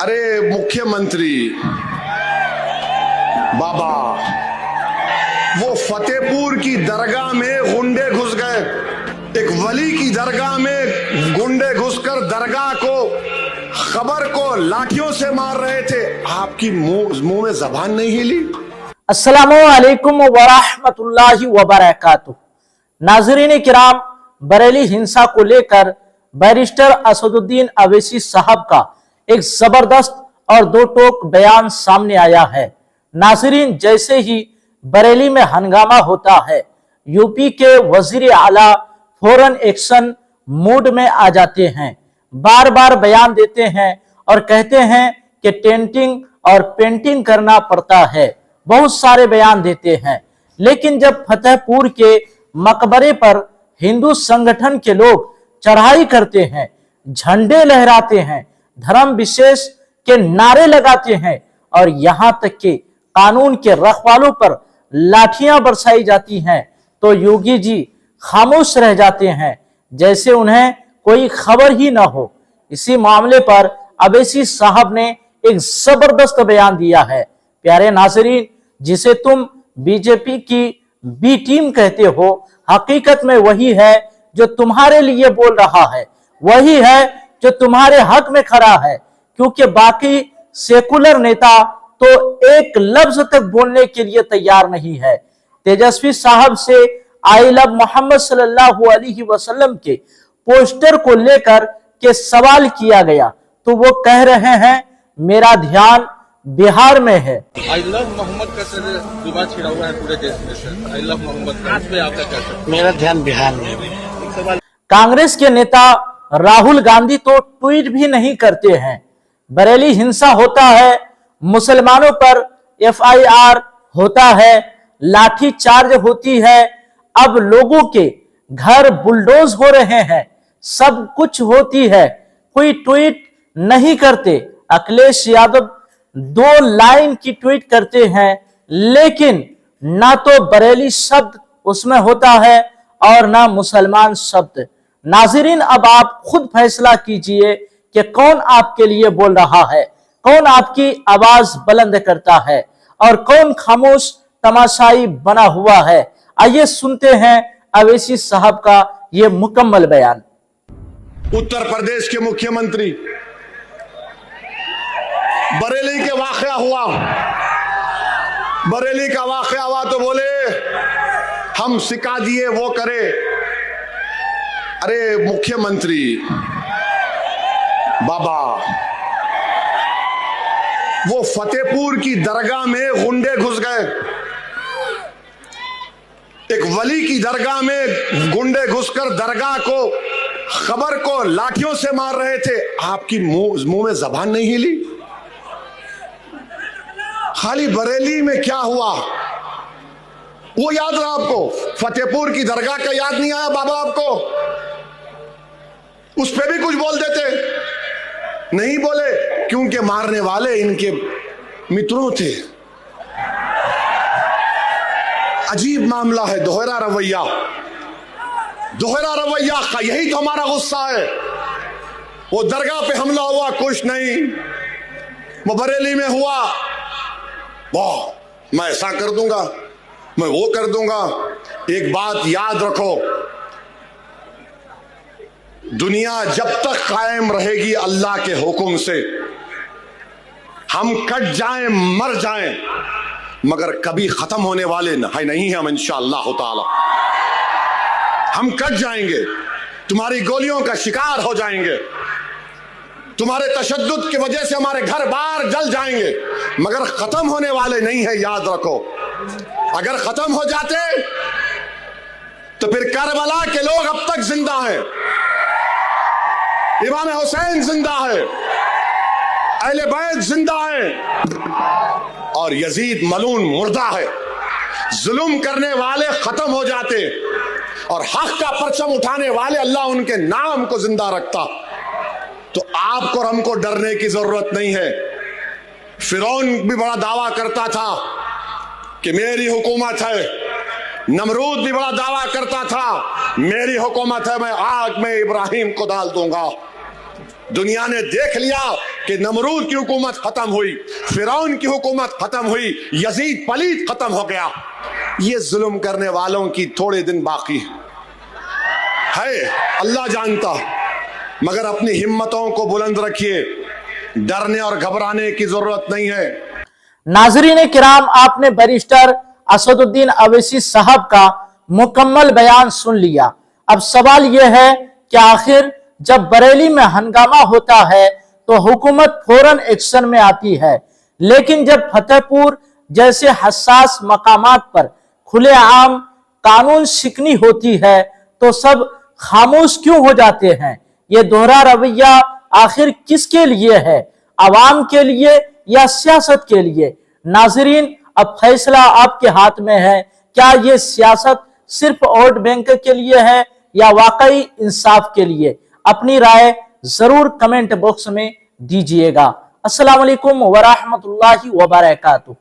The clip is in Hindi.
अरे मुख्यमंत्री बाबा, वो फतेहपुर की दरगाह में गुंडे घुस गए। एक वली की दरगाह में गुंडे घुसकर दरगाह को, खबर को लाठियों से मार रहे थे। आपकी मुंह में जबान नहीं हिली। अस्सलामु अलैकुम वरहमतुल्लाहि वबरकातुहू। नाज़रीन किराम, बरेली हिंसा को लेकर बैरिस्टर असदुद्दीन अवैसी साहब का एक जबरदस्त और दो टोक बयान सामने आया है। नाज़रीन, जैसे ही बरेली में हंगामा होता है, यूपी के वजीर आला फौरन एक्शन मूड में आ जाते हैं, बार बार बयान देते हैं और कहते हैं कि टेंटिंग और पेंटिंग करना पड़ता है। बहुत सारे बयान देते हैं, लेकिन जब फतेहपुर के मकबरे पर हिंदू संगठन के लोग चढ़ाई करते हैं, झंडे लहराते हैं, धर्म विशेष के नारे लगाते हैं और यहां तक कि कानून के रखवालों पर लाठियां बरसाई जाती हैं, तो योगी जी खामोश रह जाते हैं, जैसे उन्हें कोई खबर ही ना हो। इसी मामले पर अवैसी साहब ने एक जबरदस्त बयान दिया है। प्यारे नाज़रीन, जिसे तुम बीजेपी की बी टीम कहते हो, हकीकत में वही है जो तुम्हारे लिए बोल रहा है, वही है जो तुम्हारे हक में खड़ा है, क्योंकि बाकी सेकुलर नेता तो एक लफ्ज तक बोलने के लिए तैयार नहीं है। तेजस्वी साहब से आई लव मोहम्मद सल्लल्लाहु अलैहि वसल्लम के पोस्टर को लेकर के सवाल किया गया, तो वो कह रहे हैं मेरा ध्यान बिहार में है। आई लव मोहम्मद का सर विवाद छिड़ा हुआ है पूरे देश में सर। आई लव मोहम्मद का इस पे आपका क्या कहना? मेरा ध्यान बिहार में है। कांग्रेस के नेता राहुल गांधी तो ट्वीट भी नहीं करते हैं। बरेली हिंसा होता है, मुसलमानों पर FIR होता है, लाठी चार्ज होती है, अब लोगों के घर बुलडोज हो रहे हैं, सब कुछ होती है, कोई ट्वीट नहीं करते। अखिलेश यादव 2 लाइन की ट्वीट करते हैं, लेकिन ना तो बरेली शब्द उसमें होता है और ना मुसलमान शब्द। नाज़रीन, अब आप खुद फैसला कीजिए कि कौन आपके लिए बोल रहा है, कौन आपकी आवाज बुलंद करता है और कौन खामोश तमाशाई बना हुआ है। आइए सुनते हैं अवैसी साहब का ये मुकम्मल बयान। उत्तर प्रदेश के मुख्यमंत्री, बरेली के वाकया हुआ, बरेली का वाकया हुआ तो बोले हम सिखा दिए वो करे। अरे मुख्यमंत्री बाबा, वो फतेहपुर की दरगाह में गुंडे घुस गए। एक वली की दरगाह में गुंडे घुसकर दरगाह को, खबर को लाठियों से मार रहे थे। आपकी मुंह में जबान नहीं हिली। खाली बरेली में क्या हुआ वो याद रहा आपको, फतेहपुर की दरगाह का याद नहीं आया बाबा आपको? उस पे भी कुछ बोल देते, नहीं बोले क्योंकि मारने वाले इनके मित्रों थे। अजीब मामला है, दोहरा रवैया, दोहरा रवैया का यही तो हमारा गुस्सा है। वो दरगाह पे हमला हुआ, कुछ नहीं। वो बरेली में हुआ, वाह मैं ऐसा कर दूंगा, मैं वो कर दूंगा। एक बात याद रखो, दुनिया जब तक कायम रहेगी अल्लाह के हुक्म से, हम कट जाएं मर जाएं, मगर कभी खत्म होने वाले नहीं है हम इंशाअल्लाह ताला। हम कट जाएंगे, तुम्हारी गोलियों का शिकार हो जाएंगे, तुम्हारे तशद्दुद की वजह से हमारे घर बार जल जाएंगे, मगर खत्म होने वाले नहीं है, याद रखो। अगर खत्म हो जाते तो फिर करबला के लोग अब तक जिंदा हैं, इमाम हुसैन जिंदा है, अहले बैत जिंदा है और यजीद मलून मुर्दा है। जुल्म करने वाले खत्म हो जाते और हक का परचम उठाने वाले अल्लाह उनके नाम को जिंदा रखता। तो आपको और हमको डरने की जरूरत नहीं है। फिरौन भी बड़ा दावा करता था कि मेरी हुकूमत है, नमरूद भी बड़ा दावा करता था मेरी हुकूमत है, मैं आग में इब्राहिम को डाल दूंगा। दुनिया ने देख लिया कि नमरूद की हुकूमत खत्म हुई, फिरौन की हुकूमत खत्म हुई, यजीद पलीत खत्म हो गया। ये जुल्म करने वालों की थोड़े दिन बाकी है, अल्लाह जानता। मगर अपनी हिम्मतों को बुलंद रखिए, डरने और घबराने की जरूरत नहीं है। नाजरीन किराम, आपने बैरिस्टर असदुद्दीन अवैसी साहब का मुकम्मल बयान सुन लिया। अब सवाल यह है कि आखिर जब बरेली में हंगामा होता है तो हुकूमत फौरन एक्शन में आती है, लेकिन जब फतेहपुर जैसे हसास मकामात पर खुलेआम कानून शिकनी होती है तो सब खामोश क्यों हो जाते हैं? ये दोहरा रवैया आखिर किसके लिए है? आवाम के लिए या सियासत के लिए? नाजरीन, अब फैसला आपके हाथ में है। क्या ये सियासत सिर्फ वोट बैंक के लिए है या वाकई इंसाफ के लिए? अपनी राय जरूर कमेंट बॉक्स में दीजिएगा। अस्सलाम वालेकुम वरहमतुल्लाहि वबरकातुहू।